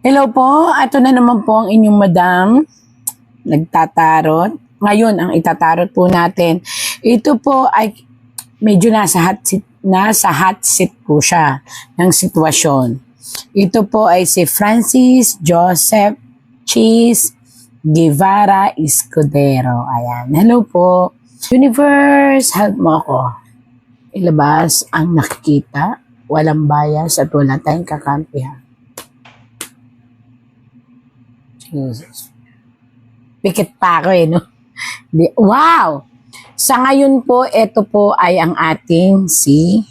Hello po, ito na naman po ang inyong madam, nagtatarot. Ngayon, ang itatarot po natin, ito po ay medyo nasa hot seat po siya ng sitwasyon. Ito po ay si Francis Joseph Cheese Guevara Escudero. Ayan, hello po. Universe, help mo ako. Ilabas ang nakikita, walang bias at wala tayong kakampihan. Jesus. Pikit pa ako no? Wow! Sa ngayon po, ito po ay ang ating si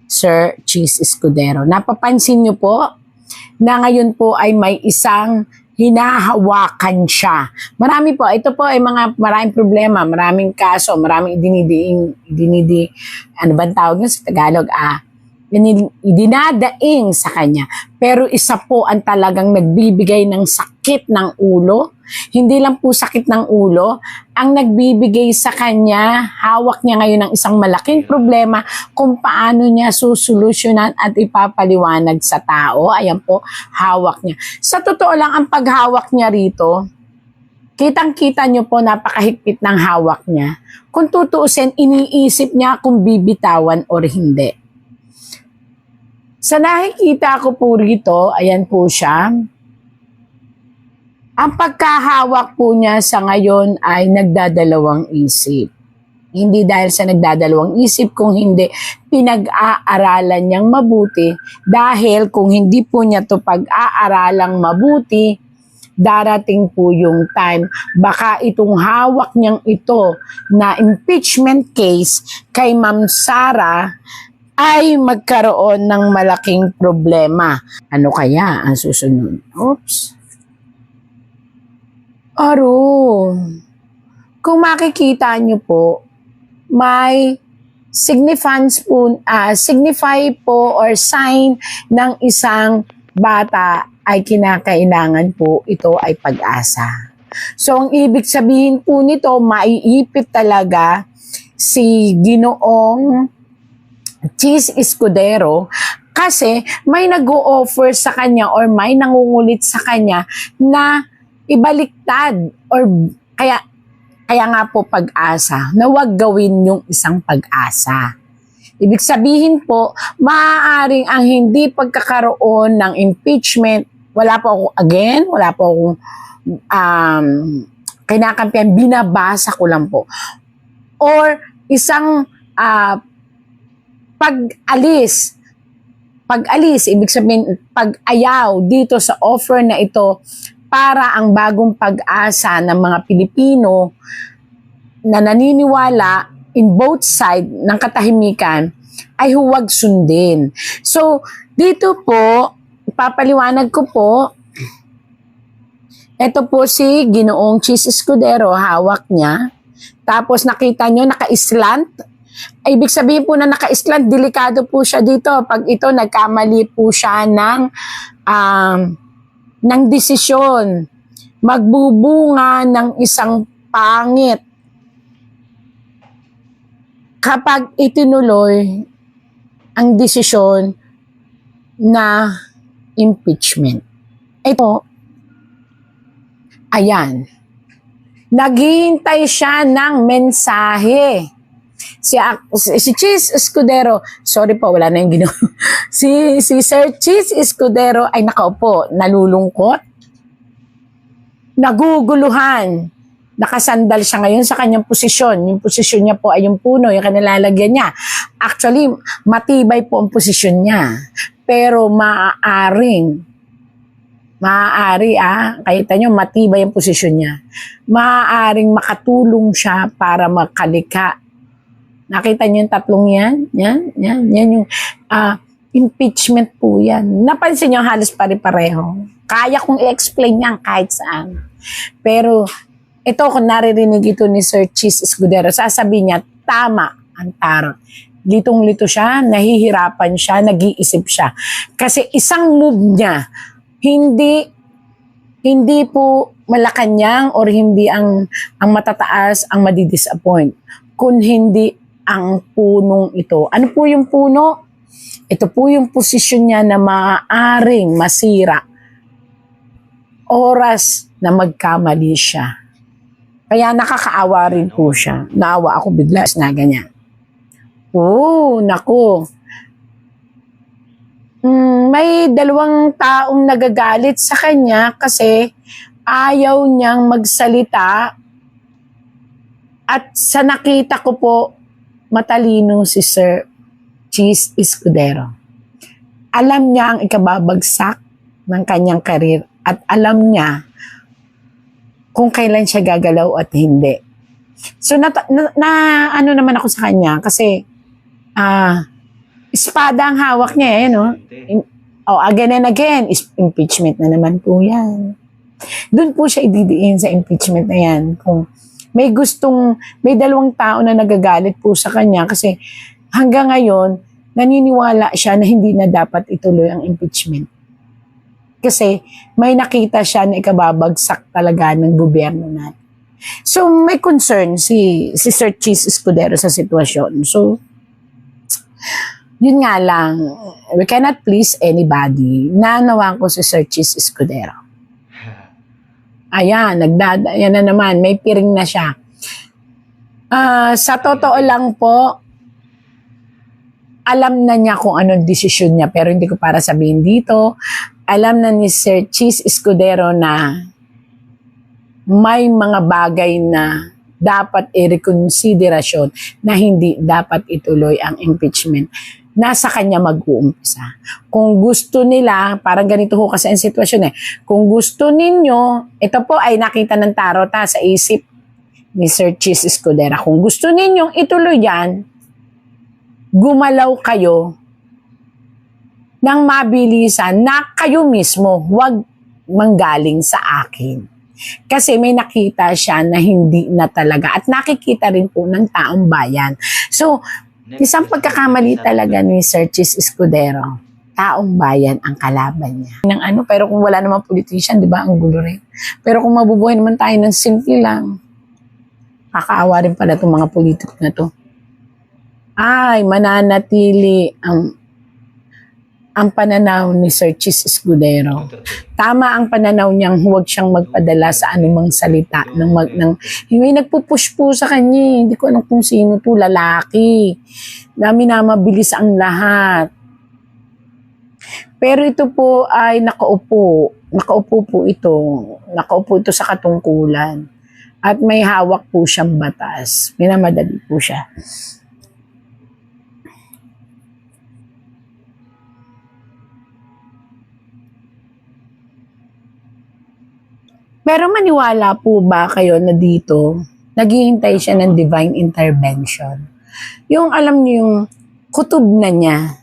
Sir Cheese Escudero. Napapansin niyo po na ngayon po ay may isang hinahawakan siya. Marami po, ito po ay maraming problema, maraming kaso, maraming ano ba tawag sa Tagalog? Dinadaing sa kanya. Pero isa po ang talagang nagbibigay ng sakit ng ulo. Hindi lang po sakit ng ulo, ang nagbibigay sa kanya, hawak niya ngayon ng isang malaking problema kung paano niya susolusyonan at ipapaliwanag sa tao. Ayan po, hawak niya. Sa totoo lang, ang paghawak niya rito, kitang-kita niyo po napakahigpit ng hawak niya. Kung tutuusin, iniisip niya kung bibitawan or hindi. Sa nakikita ko po rito, ayan po siya. Ang pagkahawak po niya sa ngayon ay nagdadalawang isip. Hindi dahil sa nagdadalawang isip, kung hindi pinag-aaralan niyang mabuti. Dahil kung hindi po niya to pag-aaralang mabuti, darating po yung time, baka itong hawak niyang ito na impeachment case kay Ma'am Sara ay magkaroon ng malaking problema. Ano kaya ang susunod? Oops. Kung makikita nyo po, may signify po or sign ng isang bata ay kinakailangan po ito ay pag-asa. So, ang ibig sabihin po nito, maiipit talaga si Ginoong Cheese Escudero kasi may nag-o-offer sa kanya or may nangungulit sa kanya na ibaliktad or kaya nga po pag-asa na wag gawin yung isang pag-asa. Ibig sabihin po, maaaring ang hindi pagkakaroon ng impeachment, wala po akong kinakampihan, binabasa ko lang po. Or isang pag-alis, ibig sabihin, pag-ayaw dito sa offer na ito para ang bagong pag-asa ng mga Pilipino na naniniwala in both side ng katahimikan ay huwag sundin. So, dito po, ipapaliwanag ko po, ito po si Ginoong Cheese Escudero, hawak niya. Tapos nakita nyo, naka-slant. Ibig sabihin po na naka-slant, delikado po siya dito. Pag ito, nagkamali po siya ng desisyon. Magbubunga ng isang pangit. Kapag itinuloy ang desisyon na impeachment. Ito, ayan. Naghihintay siya ng mensahe. Si Cheese Escudero, sorry po, wala na yung ginawa. Si Sir Cheese Escudero ay nakaupo, nalulungkot, naguguluhan, nakasandal siya ngayon sa kanyang posisyon. Yung posisyon niya po ay yung puno, yung kanilalagyan niya. Actually, matibay po ang posisyon niya. Pero kahit nyo, matibay ang posisyon niya. Maaaring makatulong siya para makalika. Nakita niyo yung tatlong yan? Yan yung impeachment po yan. Napansin niyo halos pare-pareho. Kaya kong i-explain yan kahit saan. Pero ito, kung naririnig ito ni Sir Cheese Escudero, sasabihin niya, tama ang tarot. Litong-lito siya, nahihirapan siya, nag-iisip siya. Kasi isang move niya, hindi po Malacanang or hindi ang matataas ang madidisappoint. Kung hindi ang punong ito. Ano po yung puno? Ito po yung posisyon niya na maaaring masira oras na magkamali siya. Kaya nakakaawa rin po siya. Naawa ako bigla na ganyan. Naku. May 2 taong nagagalit sa kanya kasi ayaw niyang magsalita. At sa nakita ko po, matalino si Sir Cheese Escudero. Alam niya ang ikababagsak ng kanyang karir at alam niya kung kailan siya gagalaw at hindi. So ano naman ako sa kanya kasi espada ang hawak niya no? Again and again, impeachment na naman po yan. Doon po siya ididiin sa impeachment na yan. Kung may 2 tao na nagagalit po sa kanya kasi hanggang ngayon, naniniwala siya na hindi na dapat ituloy ang impeachment. Kasi may nakita siya na ikababagsak talaga ng gobyerno natin. So may concern si Sir Cheese Escudero sa sitwasyon. So, yun nga lang, we cannot please anybody. Nanawa ko si Sir Cheese Escudero. Ayan, yan na naman, may piring na siya. Sa totoo lang po, alam na niya kung anong desisyon niya, pero hindi ko para sabihin dito. Alam na ni Sir Cheese Escudero na may mga bagay na dapat i-reconsiderasyon na hindi dapat ituloy ang impeachment. Nasa kanya mag-uumpisa. Kung gusto nila, parang ganito ho kasi ang sitwasyon kung gusto ninyo, ito po ay nakita ng tarot sa isip ni Sir Cheese Escudero. Kung gusto ninyong ituloy yan, gumalaw kayo ng mabilisan na kayo mismo, huwag manggaling sa akin. Kasi may nakita siya na hindi na talaga at nakikita rin po ng taong bayan. So, isang pagkakamali talaga ni Sir Cheese Escudero. Taong bayan ang kalaban niya. Pero kung wala namang politician, di ba, ang gulo rin. Pero kung mabubuhay naman tayo ng simple lang, kakaawa rin pala itong mga politiko na to. Ay, mananatili ang pananaw ni Sir Cheese Escudero. Tama ang pananaw niyang huwag siyang magpadala sa anumang salita. May nagpupush po sa kanya. Hindi ko alam kung sino to, lalaki. Minamabilis ang lahat. Pero ito po ay nakaupo. Nakaupo po ito. Nakaupo ito sa katungkulan. At may hawak po siyang batas. Minamadali po siya. Pero maniwala po ba kayo na dito, naghihintay siya ng divine intervention? Yung alam niyo yung kutob na niya,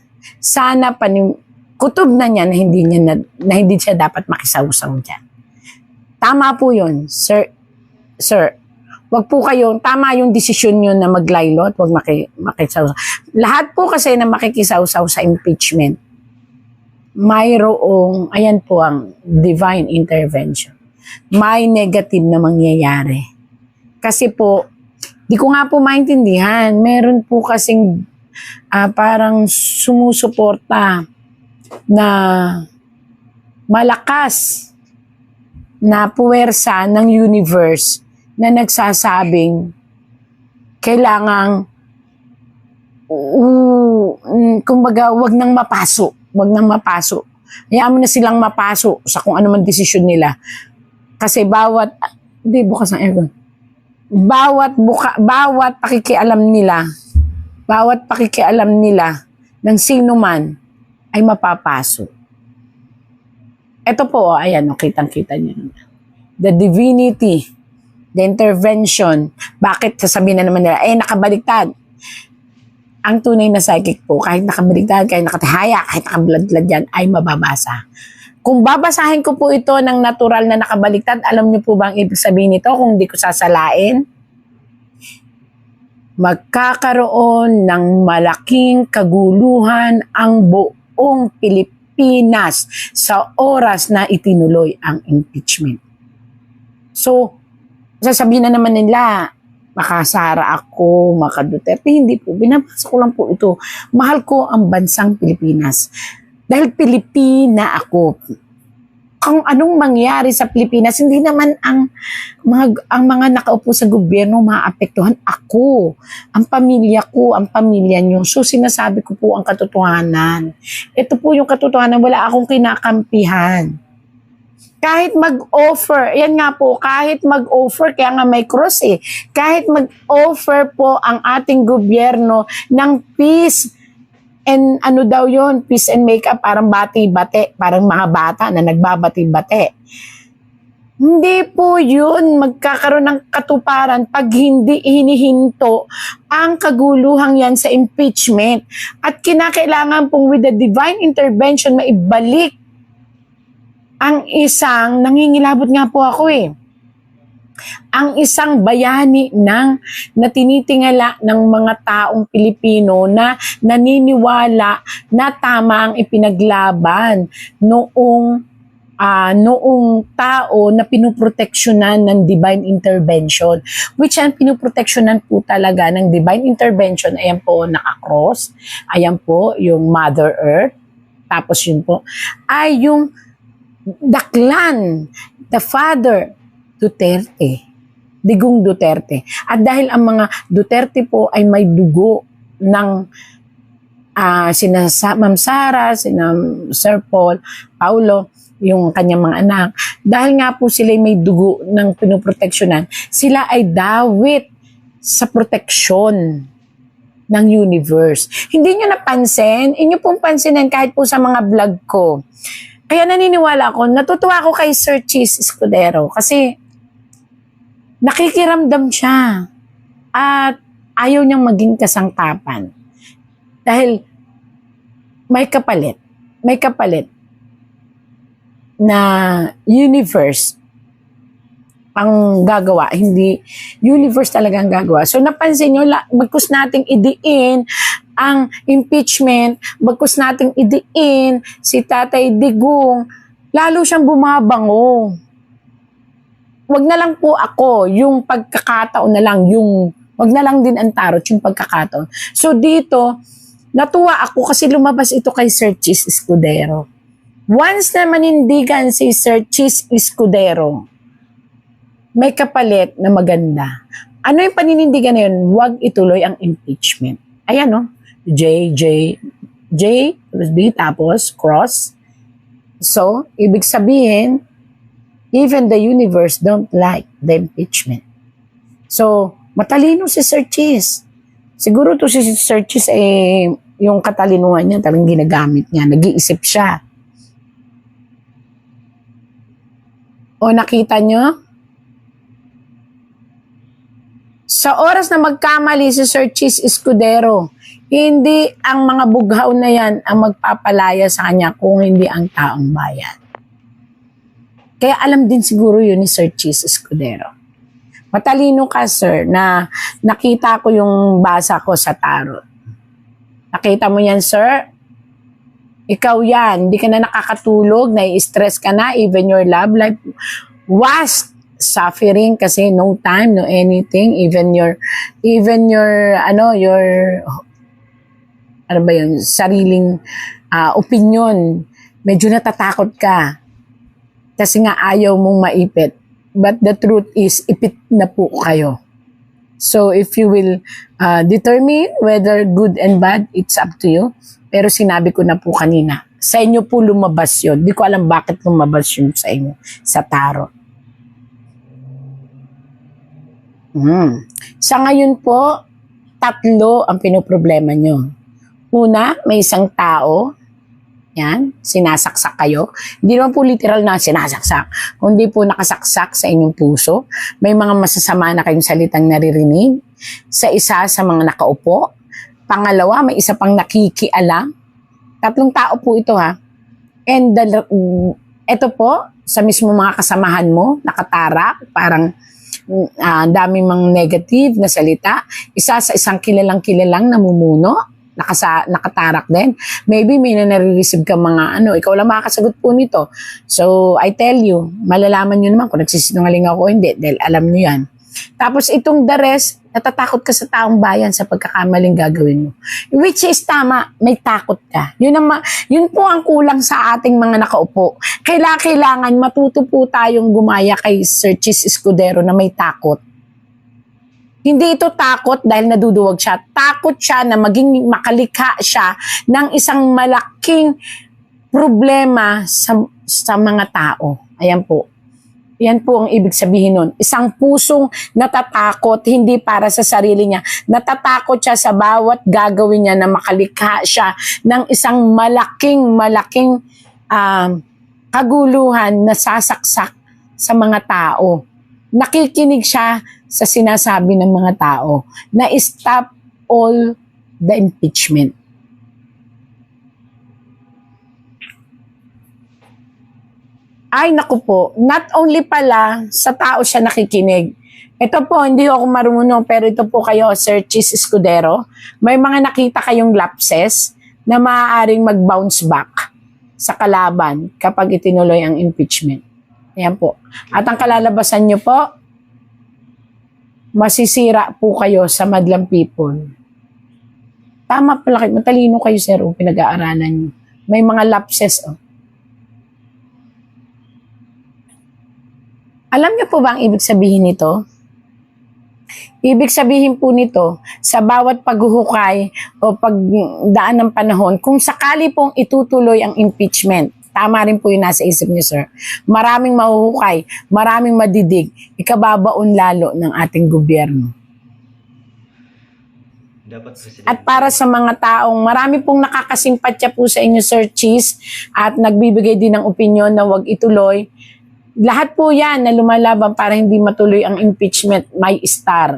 kutob na niya na hindi siya dapat makisawsaw dyan. Tama po yun, sir. Wag po kayo, tama yung desisyon nyo na maglaylo at wag makisawsaw. Lahat po kasi na makikisawsaw sa impeachment, mayroong, ayan po ang divine intervention. May negative na mangyayari. Kasi po, di ko nga po maintindihan, meron po kasing parang sumusuporta na malakas na puwersa ng universe na nagsasabing kailangang kumbaga wag nang mapaso. Hayaan mo na silang mapaso sa kung ano man desisyon nila. Kasi bawat pakikialam nila ng sino man ay mapapasok. Ito po, ayan, kitang-kita niyo. The divinity, the intervention. Bakit sasabihin na naman nila, nakabaliktad. Ang tunay na psychic po, kahit nakabaliktad, kahit nakatihaya, kahit nakabladlad yan, ay mababasa. Kung babasahin ko po ito ng natural na nakabaliktad, alam niyo po ba ang ibig sabihin nito kung hindi ko sasalain? Magkakaroon ng malaking kaguluhan ang buong Pilipinas sa oras na itinuloy ang impeachment. So, sasabihin na naman nila, makasara ako, makaduterte. Hindi po, binabasa ko lang po ito. Mahal ko ang bansang Pilipinas. Dahil Pilipina ako. kung anong mangyari sa Pilipinas, hindi naman ang mga nakaupo sa gobyerno maapektuhan. Ako, ang pamilya nyo. So sinasabi ko po ang katotohanan. Ito po yung katotohanan, wala akong kinakampihan. Kahit mag-offer, yan nga po, kahit mag-offer, kaya nga may cross kahit mag-offer po ang ating gobyerno ng peace and ano daw yon, peace and makeup, parang bati-bate, parang mga bata na nagbabati-bate. Hindi po yun magkakaroon ng katuparan pag hindi hinihinto ang kaguluhang yan sa impeachment. At kinakailangan pong with the divine intervention maibalik ang isang, nangingilabot nga po ako ang isang bayani na tinitingala ng mga taong Pilipino na naniniwala na tama ang ipinaglaban noong tao na pinuproteksyonan ng divine intervention. Which ang pinuproteksyonan po talaga ng divine intervention, ayan po naka-cross, ayan po yung Mother Earth, tapos yun po, ay yung the clan, the father, Duterte, Digong Duterte. At dahil ang mga Duterte po ay may dugo ng sina Ma'am Sara, sina Sir Paulo, yung kanyang mga anak, dahil nga po sila may dugo ng pinuproteksyonan, sila ay dawit sa proteksyon ng universe. Hindi nyo napansin? Inyo pong pansinin kahit po sa mga vlog ko. Kaya naniniwala ako, natutuwa ako kay Sir Cheese Escudero kasi nakikiramdam siya at ayaw niyang maging kasangkapan. Dahil may kapalit na universe ang gagawa, hindi universe talaga ang gagawa. So napansin nyo, bagkus nating idiin ang impeachment, bagkus nating idiin si Tatay Digong, lalo siyang bumabango. Wag na lang po ako, yung pagkakataon na lang, wag na lang din ang tarot, yung pagkakataon. So dito, natuwa ako kasi lumabas ito kay Sir Cheese Escudero. Once na manindigan si Sir Cheese Escudero, may kapalit na maganda. Ano yung paninindigan na yun? Huwag ituloy ang impeachment. Ayan, no? J, tapos cross. So, ibig sabihin, even the universe don't like the impeachment. So, matalino si Sir Cheese. Siguro to si Sir Cheese, yung katalinuhan niya talagang ginagamit niya. Nag-iisip siya. O nakita nyo? Sa oras na magkamali si Sir Cheese Escudero, hindi ang mga bughaw na yan ang magpapalaya sa kanya kung hindi ang taong bayan. Kaya alam din siguro yun ni Sir Cheese Escudero. Matalino ka, sir, na nakita ko yung basa ko sa tarot. Nakita mo yan, sir? Ikaw yan, hindi ka na nakakatulog, nai-stress ka na, even your love life was suffering kasi no time, no anything, even your sariling opinion, medyo natatakot ka kasi nga ayaw mong maipit. But the truth is, ipit na po kayo. So if you will determine whether good and bad, it's up to you. Pero sinabi ko na po kanina, sa inyo po lumabas yun. Di ko alam bakit lumabas yun sa inyo, sa tarot. Sa ngayon po, 3 ang pinoproblema nyo. Una, may isang tao, yan, sinasaksak kayo. Hindi naman po literal na sinasaksak, kundi po nakasaksak sa inyong puso. May mga masasama na kayong salitang naririnig sa isa sa mga nakaupo. Pangalawa, may isa pang nakikialam. 3 tao po ito, ha. And ito po, sa mismo mga kasamahan mo, nakatarak, parang daming mga negative na salita. Isa sa isang kilalang namumuno, nakatarak din. Maybe may nare-receive ka mga ikaw lang makakasagot po nito. So, I tell you, malalaman nyo naman kung nagsisinungaling ako o hindi, dahil alam nyo yan. Tapos itong the rest, Natatakot ka sa taong bayan sa pagkakamaling gagawin mo. Which is tama, may takot ka. Yun po ang kulang sa ating mga nakaupo. Kailangan matuto po tayong gumaya kay Sir Chis Escudero na may takot. Hindi ito takot dahil naduduwag siya. Takot siya na maging makalikha siya ng isang malaking problema sa mga tao. Ayan po. Yan po ang ibig sabihin nun. Isang pusong natatakot, hindi para sa sarili niya. Natatakot siya sa bawat gagawin niya na makalikha siya ng isang malaking kaguluhan na sasaksak sa mga tao. Nakikinig siya sa sinasabi ng mga tao na stop all the impeachment. Ay naku po, not only pala sa tao siya nakikinig. Ito po, hindi ako marunong, pero ito po kayo, Sir Chis Escudero, may mga nakita kayong lapses na maaaring mag-bounce back sa kalaban kapag itinuloy ang impeachment. Ayan po. At ang kalalabasan nyo po, masisira po kayo sa madlang people. Tama pala kayo, matalino kayo, sir, o pinag-aaralan nyo. May mga lapses, oh. Alam niyo po ba ang ibig sabihin nito? Ibig sabihin po nito, sa bawat paghuhukay o pagdaan ng panahon, kung sakali pong itutuloy ang impeachment, tama rin po yung nasa isip niyo, sir. Maraming mahuhukay, maraming madidig, ikababaon lalo ng ating gobyerno. At para sa mga taong marami pong nakakasimpatya po sa inyo, Sir Chis, at nagbibigay din ng opinyon na wag ituloy, lahat po yan na lumalaban para hindi matuloy ang impeachment, may star.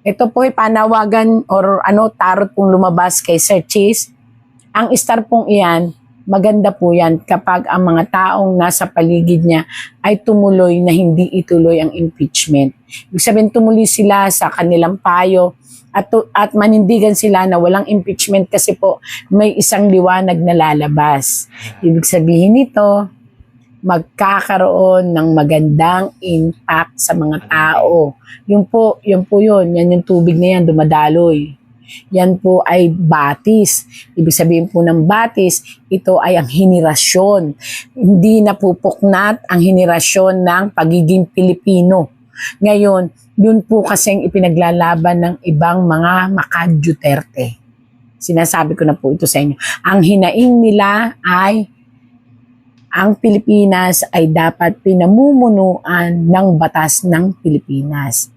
Ito po ay panawagan or tarot pong lumabas kay Sir Chis. Ang star pong iyan, maganda po yan kapag ang mga taong nasa paligid niya ay tumuloy na hindi ituloy ang impeachment. Ibig sabihin tumuloy sila sa kanilang payo at manindigan sila na walang impeachment kasi po may isang liwanag na lalabas. Ibig sabihin nito, magkakaroon ng magandang impact sa mga tao. Yun po yun. Yan yung tubig na yan, dumadaloy. Yan po ay batis. Ibig sabihin po ng batis, ito ay ang henerasyon. Hindi napupuknat ang henerasyon ng pagiging Pilipino. Ngayon, yun po kasing ipinaglalaban ng ibang mga maka-Duterte. Sinasabi ko na po ito sa inyo. Ang hinaing nila ay ang Pilipinas ay dapat pinamumunuan ng batas ng Pilipinas.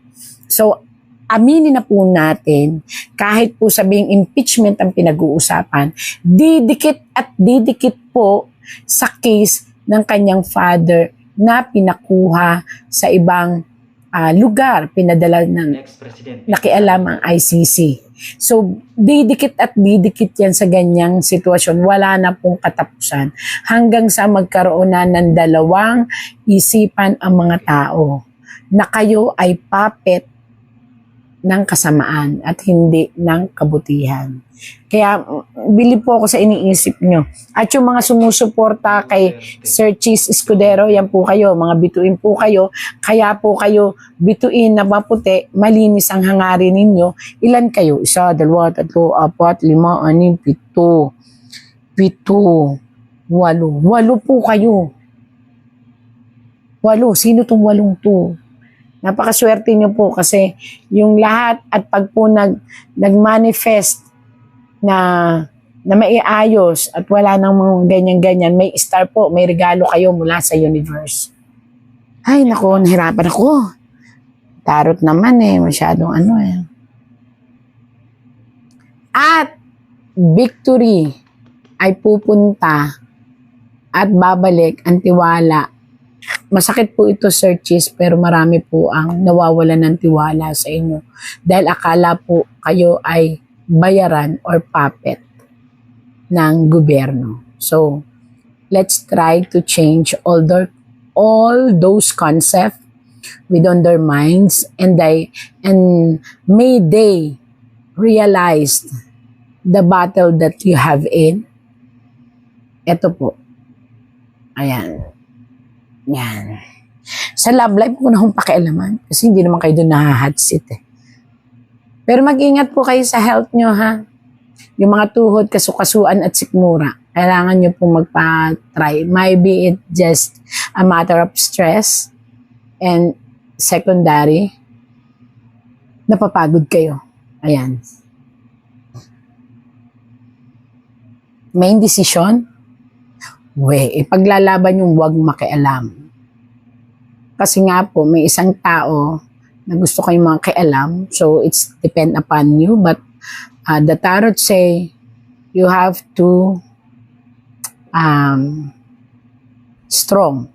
So, aminin na po natin, kahit po sabing impeachment ang pinag-uusapan, didikit at didikit po sa case ng kanyang father na pinakuha sa ibang lugar, pinadala ng nakialam ang ICC. So, didikit at didikit yan sa ganyang sitwasyon. Wala na pong katapusan hanggang sa magkaroon na ng dalawang isipan ang mga tao na kayo ay puppet ng kasamaan at hindi ng kabutihan. Kaya bilib po ako sa iniisip nyo. At yung mga sumusuporta kay Sir Chis Escudero, yan po kayo, mga bituin po kayo. Kaya po kayo bituin na maputi, malinis ang hangarin ninyo. Ilan kayo? 1, 2, 3, 4, 5, 6, 7, 8. 8 po kayo. 8. Sino tong 8 to? Napakaswerte nyo po kasi yung lahat at pag po nag-manifest na maiayos at wala nang mga ganyan-ganyan, may star po, may regalo kayo mula sa universe. Ay, naku, nahirapan ako. Tarot naman masyadong At victory ay pupunta at babalik ang tiwala. Masakit po ito, Sir Chis, pero marami po ang nawawalan ng tiwala sa inyo. Dahil akala po kayo ay bayaran or puppet ng gobyerno. So, let's try to change all those concepts within their minds and may they realize the battle that you have in. Ito po. Ayan. Yan. Sa love life ko na akong pakialaman kasi hindi naman kayo doon nahahotsit . Pero mag-ingat po kayo sa health nyo, ha? Yung mga tuhod, kasukasuan at sikmura, kailangan nyo pong magpa-try. Maybe it just a matter of stress and secondary, napapagod kayo. Ayan. Main decision, ipaglalaban yung huwag makialam. Kasi nga po, may isang tao na gusto kayong makialam, so it's depend upon you, but the tarot say you have to strong,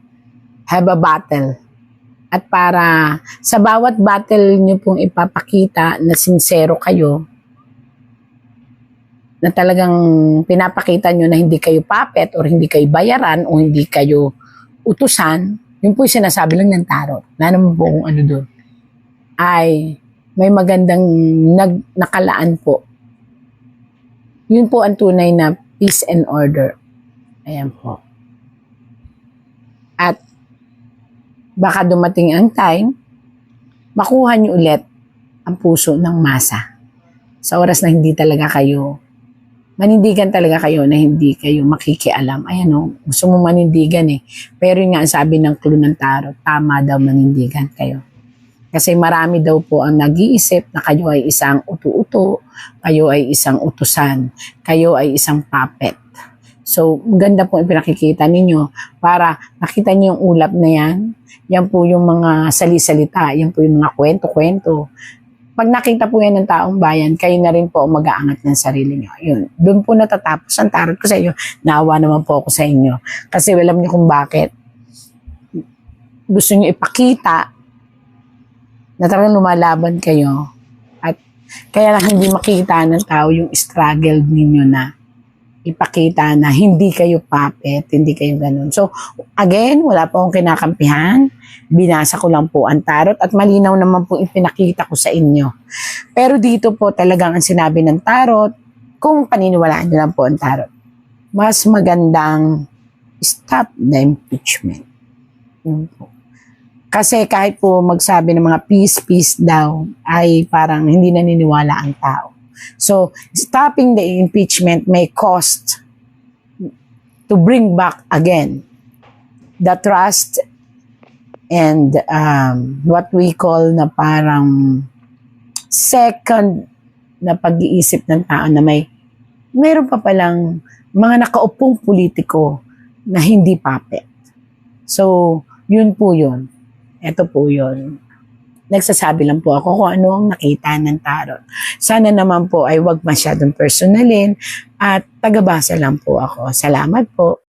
have a battle. At para sa bawat battle nyo pong ipapakita na sincero kayo, na talagang pinapakita nyo na hindi kayo puppet or hindi kayo bayaran o hindi kayo utusan, yun po yung sinasabi lang ng tarot. Na naman po kung ano doon. Ay may magandang nakalaan po. Yun po ang tunay na peace and order. Ayan po. At baka dumating ang time, makuha nyo ulit ang puso ng masa. Sa oras na hindi talaga kayo, manindigan talaga kayo na hindi kayo makikialam. Ayan o, gusto mo manindigan eh. Pero yun nga ang sabi ng clue ng tarot, tama daw manindigan kayo. Kasi marami daw po ang nag-iisip na kayo ay isang utu-uto, kayo ay isang utusan, kayo ay isang puppet. So, ganda po yung pinakikita ninyo para nakita niyo yung ulap na yan. Yan po yung mga salisalita, yan po yung mga kwento-kwento. Pag nakita po yan ng taong bayan, kayo na rin po mag-aangat ng sarili nyo. Yun. Doon po natatapos ang tarot ko sa inyo. Naawa naman po ako sa inyo. Kasi alam niyo kung bakit. Gusto niyo ipakita na talagang lumalaban kayo. At kaya lang hindi makita ng tao yung struggle ninyo na ipakita na hindi kayo puppet, hindi kayo ganun. So, again, wala po akong kinakampihan. Binasa ko lang po ang tarot at malinaw naman po ipinakita ko sa inyo. Pero dito po talagang ang sinabi ng tarot, kung paniniwalaan nyo lang po ang tarot, mas magandang stop the impeachment. Yun po. Kasi kahit po magsabi ng mga peace daw, ay parang hindi naniniwala ang tao. So, stopping the impeachment may cost to bring back again the trust and what we call na parang second na pag-iisip ng tao na mayroon pa palang mga nakaupong politiko na hindi puppet. So, yun po yun. Ito po yun. Nagsasabi lang po ako kung ano ang nakita ng tarot. Sana naman po ay wag masyadong personalin at tagabasa lang po ako. Salamat po.